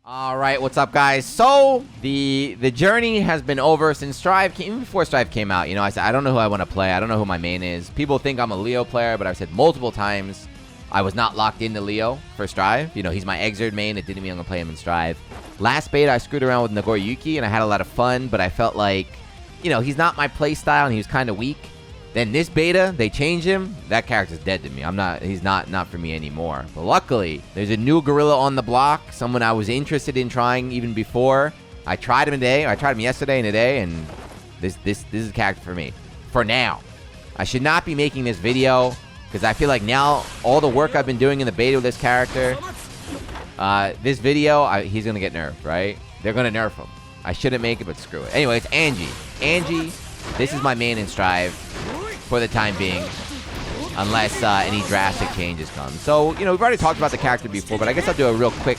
All right, what's up, guys? So the journey has been over since Strive came, even before Strive came out. You know, I said I don't know who I want to play. I don't know who my main is. People think I'm a Leo player, but I've said multiple times I was not locked into Leo for Strive. You know, he's my Exerd main. It didn't mean I'm gonna play him in Strive. Last beta, I screwed around with Nagoriyuki, and I had a lot of fun. But I felt like, you know, he's not my play style, and he was kind of weak. Then this beta, they changed him. That character's dead to me. He's not for me anymore. But luckily, there's a new gorilla on the block. Someone I was interested in trying even before. I tried him today. I tried him yesterday and today, and this is a character for me. For now. I should not be making this video because I feel like now all the work I've been doing in the beta with this character, this video, he's gonna get nerfed, right? They're gonna nerf him. I shouldn't make it, but screw it. Anyway, it's Anji. Anji, this is my main in Strive for the time being, unless any drastic changes come. So, you know, we've already talked about the character before, but I guess I'll do a real quick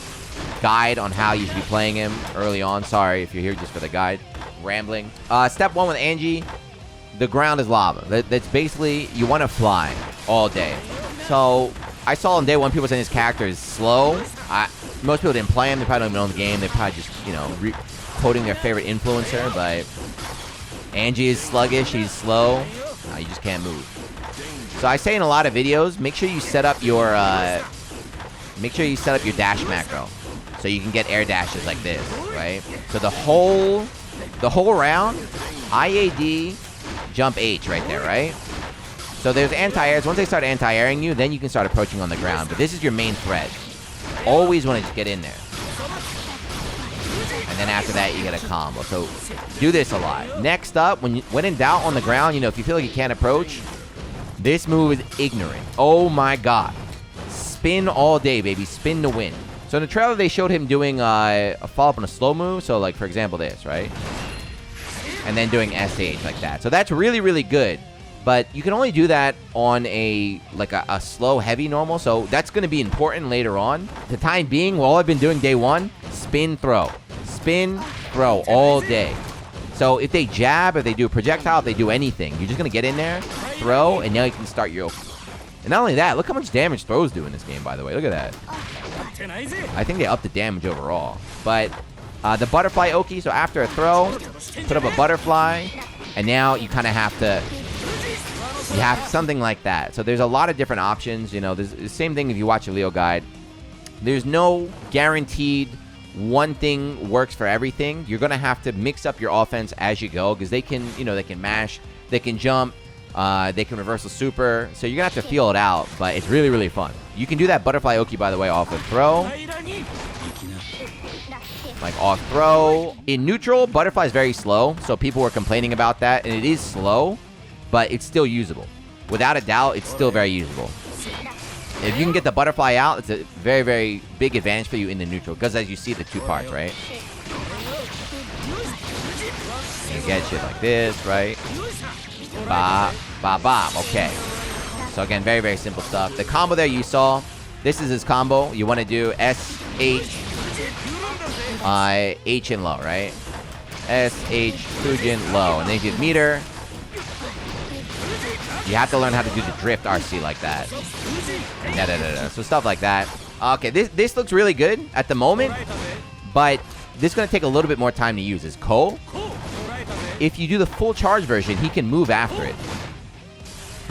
guide on how you should be playing him early on. Sorry if you're here just for the guide. Rambling. Step 1 with Anji, the ground is lava. That's basically, you want to fly all day. So, I saw on day 1 people saying this character is slow. Most people didn't play him. They probably don't even know the game. They probably just, you know, quoting their favorite influencer, but Anji is sluggish. He's slow. You just can't move. So I say in a lot of videos, make sure you set up your dash macro, so you can get air dashes like this, right? So the whole round, IAD, jump H right there, right? So there's anti-airs. Once they start anti-airing you, then you can start approaching on the ground. But this is your main threat. Always want to get in there. And then after that, you get a combo. So do this a lot. Next up, when in doubt on the ground, you know, if you feel like you can't approach, this move is ignorant. Oh my god. Spin all day, baby. Spin to win. So in the trailer, they showed him doing a follow-up on a slow move. So like, for example, this, right? And then doing SH like that. So that's really, really good. But you can only do that on a slow, heavy normal. So that's going to be important later on. The time being, all I've been doing day 1, spin, throw. Spin, throw all day. So if they jab, if they do a projectile, if they do anything, you're just going to get in there, throw, and now you can start your... And not only that, look how much damage throws do in this game, by the way. Look at that. I think they upped the damage overall. But the butterfly Oki, so after a throw, put up a butterfly, and now you kind of have to... You have something like that. So there's a lot of different options. You know, there's the same thing if you watch a Leo guide. There's no guaranteed one thing works for everything. You're going to have to mix up your offense as you go, because they can, you know, they can mash, they can jump, they can reversal super. So you're going to have to feel it out, but it's really, really fun. You can do that butterfly Oki, by the way, off of throw. Like off throw. In neutral, butterfly is very slow, so people were complaining about that, and it is slow, but it's still usable. Without a doubt, it's still very usable. If you can get the butterfly out, it's a very, very big advantage for you in the neutral, because as you see, the 2 parts, right? You get shit like this, right? Ba, ba, ba. Okay. So again, very, very simple stuff. The combo there you saw, this is his combo. You want to do S, H, H and low, right? S, H, Fujin, low. And then you do meter. You have to learn how to do the drift RC like that. And so stuff like that. Okay, this looks really good at the moment, but this is going to take a little bit more time to use. Is Ko. If you do the full charge version, he can move after it,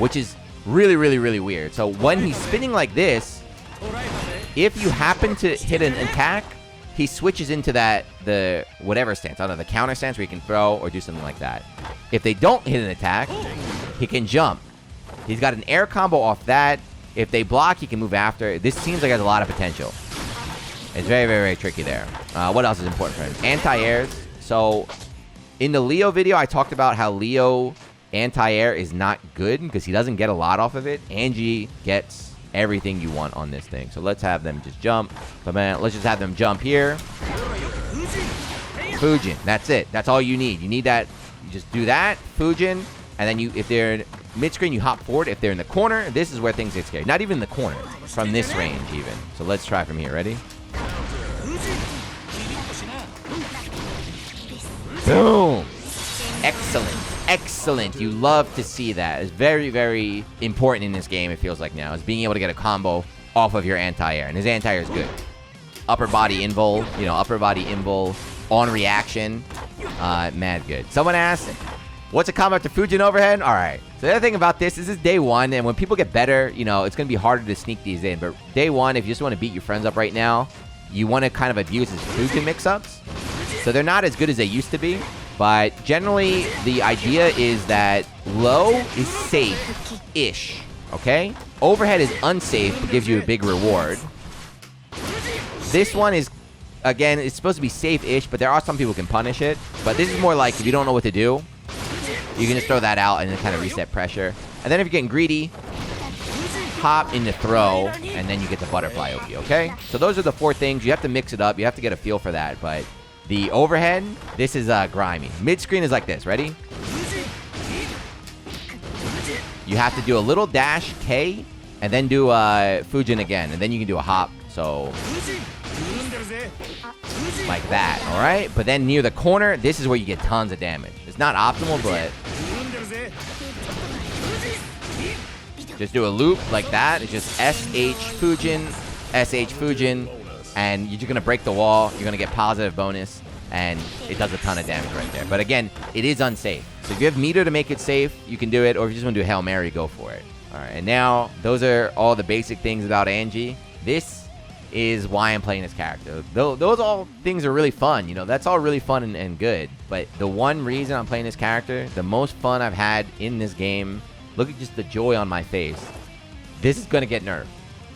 which is really, really, really weird. So when he's spinning like this, if you happen to hit an attack, he switches into the whatever stance. I don't know, the counter stance where he can throw or do something like that. If they don't hit an attack, he can jump. He's got an air combo off that. If they block, he can move after. This seems like it has a lot of potential. It's very, very, very tricky there. What else is important for him? Anti-airs. So, in the Leo video, I talked about how Leo anti-air is not good because he doesn't get a lot off of it. Anji gets everything you want on this thing. So, let's have them just jump. Let's just have them jump here. Fujin. That's it. That's all you need. You need that. You just do that. Fujin. And then if they're mid-screen, you hop forward. If they're in the corner, this is where things get scary. Not even in the corner. From this range, even. So let's try from here. Ready? Boom! Excellent. Excellent. You love to see that. It's very, very important in this game, it feels like now. Is being able to get a combo off of your anti-air. And his anti-air is good. upper body invul, you know, upper body invul on reaction. Mad good. Someone asked, what's a combo after Fujin overhead? All right. So the other thing about this is day one, and when people get better, you know, it's going to be harder to sneak these in. But day one, if you just want to beat your friends up right now, you want to kind of abuse his Fujin mix-ups. So they're not as good as they used to be. But generally, the idea is that low is safe-ish, okay? Overhead is unsafe, but gives you a big reward. This one is, again, it's supposed to be safe-ish, but there are some people who can punish it. But this is more like if you don't know what to do, you can just throw that out and then kind of reset pressure. And then if you're getting greedy, hop into throw, and then you get the butterfly OP, okay? So those are the 4 things. You have to mix it up. You have to get a feel for that, but the overhead, this is grimy. Mid-screen is like this. Ready? You have to do a little dash K, and then do Fujin again, and then you can do a hop. So like that, all right? But then near the corner, this is where you get tons of damage. It's not optimal, but just do a loop like that. It's just SH Fujin, SH Fujin, and you're just going to break the wall. You're going to get positive bonus, and it does a ton of damage right there. But again, it is unsafe. So if you have meter to make it safe, you can do it, or if you just want to do Hail Mary, go for it. All right, and now those are all the basic things about Anji. This is why I'm playing this character. Those all things are really fun. You know, that's all really fun and good. But the one reason I'm playing this character, the most fun I've had in this game, look at just the joy on my face. This is going to get nerfed.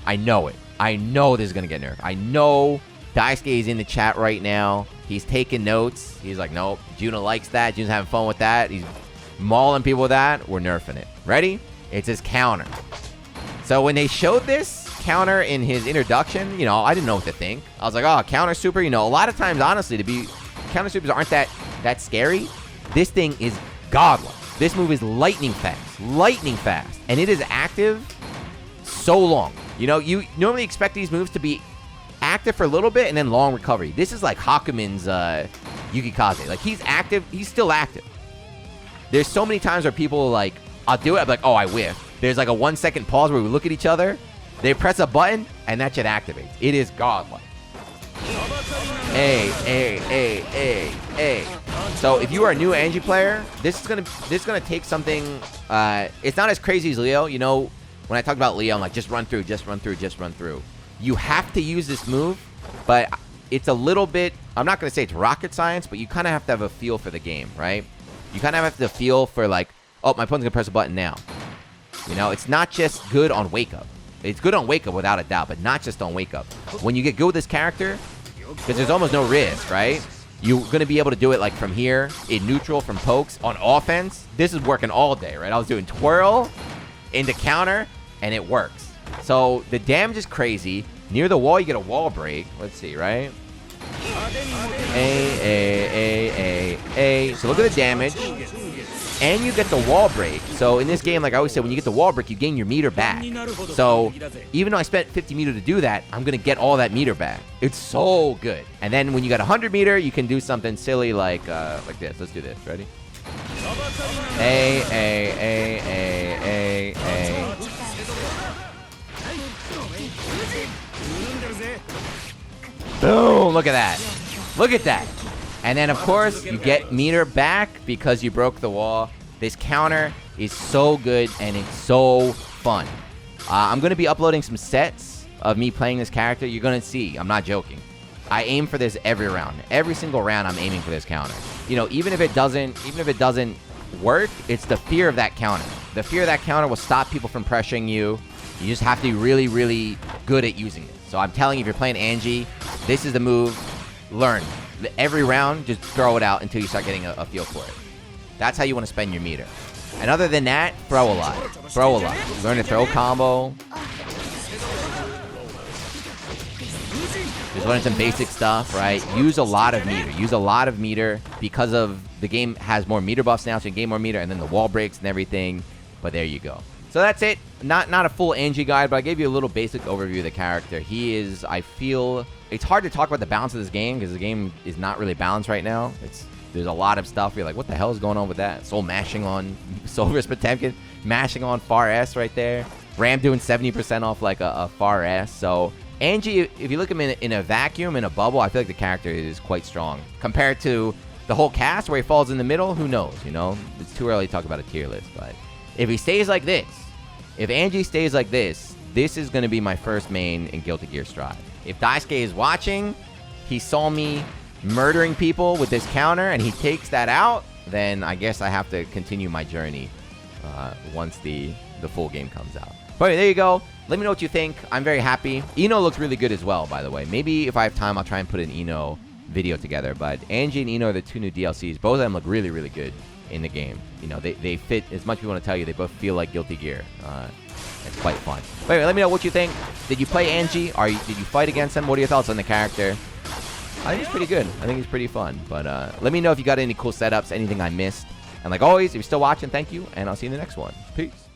I know it. I know this is going to get nerfed. I know Daisuke is in the chat right now. He's taking notes. He's like, nope, Juna likes that. Juna's having fun with that. He's mauling people with that. We're nerfing it. Ready? It's his counter. So when they showed this counter in his introduction, you know, I didn't know what to think. I was like, oh, counter super. You know, a lot of times, honestly, counter supers aren't that scary. This thing is godlike. This move is lightning fast, and it is active so long. You know, you normally expect these moves to be active for a little bit and then long recovery. This is like Hakumen's Yukikaze. Like, he's active. He's still active. There's so many times where people like, I'll do it. I'm like, oh, I whiffed. There's like a 1-second pause where we look at each other. They press a button, and that shit activates. It is godlike. So if you are a new Anji player, this is gonna take something. It's not as crazy as Leo. You know, when I talk about Leo, I'm like, just run through. You have to use this move, but it's a little bit. I'm not gonna say it's rocket science, but you kind of have to have a feel for the game, right? You kind of have to feel for like, oh, my opponent's gonna press a button now. You know, it's not just good on wake up. It's good on wake up without a doubt, but not just on wake up. When you get good with this character, because there's almost no risk, right? You're going to be able to do it like from here, in neutral, from pokes. On offense, this is working all day, right? I was doing twirl into counter, and it works. So the damage is crazy. Near the wall, you get a wall break. Let's see, right? So look at the damage. And you get the wall break. So in this game, like I always say, when you get the wall break, you gain your meter back. So even though I spent 50 meter to do that, I'm going to get all that meter back. It's so good. And then when you got 100 meter, you can do something silly like this. Let's do this. Ready? Boom. Look at that. Look at that. And then, of course, you get meter back because you broke the wall. This counter is so good, and it's so fun. I'm going to be uploading some sets of me playing this character. You're going to see. I'm not joking. I aim for this every round. Every single round, I'm aiming for this counter. You know, even if it doesn't work, it's the fear of that counter. The fear of that counter will stop people from pressuring you. You just have to be really, really good at using it. So I'm telling you, if you're playing Anji, this is the move. Learn. Every round, just throw it out until you start getting a feel for it. That's how you want to spend your meter. And other than that, throw a lot. Throw a lot. Learn to throw combo. Just learn some basic stuff, right? Use a lot of meter. Use a lot of meter because of the game has more meter buffs now, so you gain more meter, and then the wall breaks and everything. But there you go. So that's it. Not a full Anji guide, but I gave you a little basic overview of the character. He is, I feel, it's hard to talk about the balance of this game because the game is not really balanced right now. There's a lot of stuff. You're like, what the hell is going on with that? Soul mashing on Soulverse Potemkin, mashing on Far S right there. Ram doing 70% off like a Far S. So Anji, if you look at him in a vacuum, in a bubble, I feel like the character is quite strong. Compared to the whole cast where he falls in the middle, who knows, you know? It's too early to talk about a tier list, but if he stays like this, if Anji stays like this is going to be my first main in Guilty Gear Strive. If Daisuke is watching, he saw me murdering people with this counter, and he takes that out, then I guess I have to continue my journey once the full game comes out. But there you go. Let me know what you think. I'm very happy. Ino looks really good as well, by the way. Maybe if I have time, I'll try and put an Ino video together. But Anji and Ino are the 2 new DLCs. Both of them look really, really good in the game. You know, they fit, as much as we want to tell you, they both feel like Guilty Gear. It's quite fun. But anyway, let me know what you think. Did you play Anji? Did you fight against him? What are your thoughts on the character? I think he's pretty good. I think he's pretty fun. But let me know if you got any cool setups, anything I missed. And like always, if you're still watching, thank you. And I'll see you in the next one. Peace.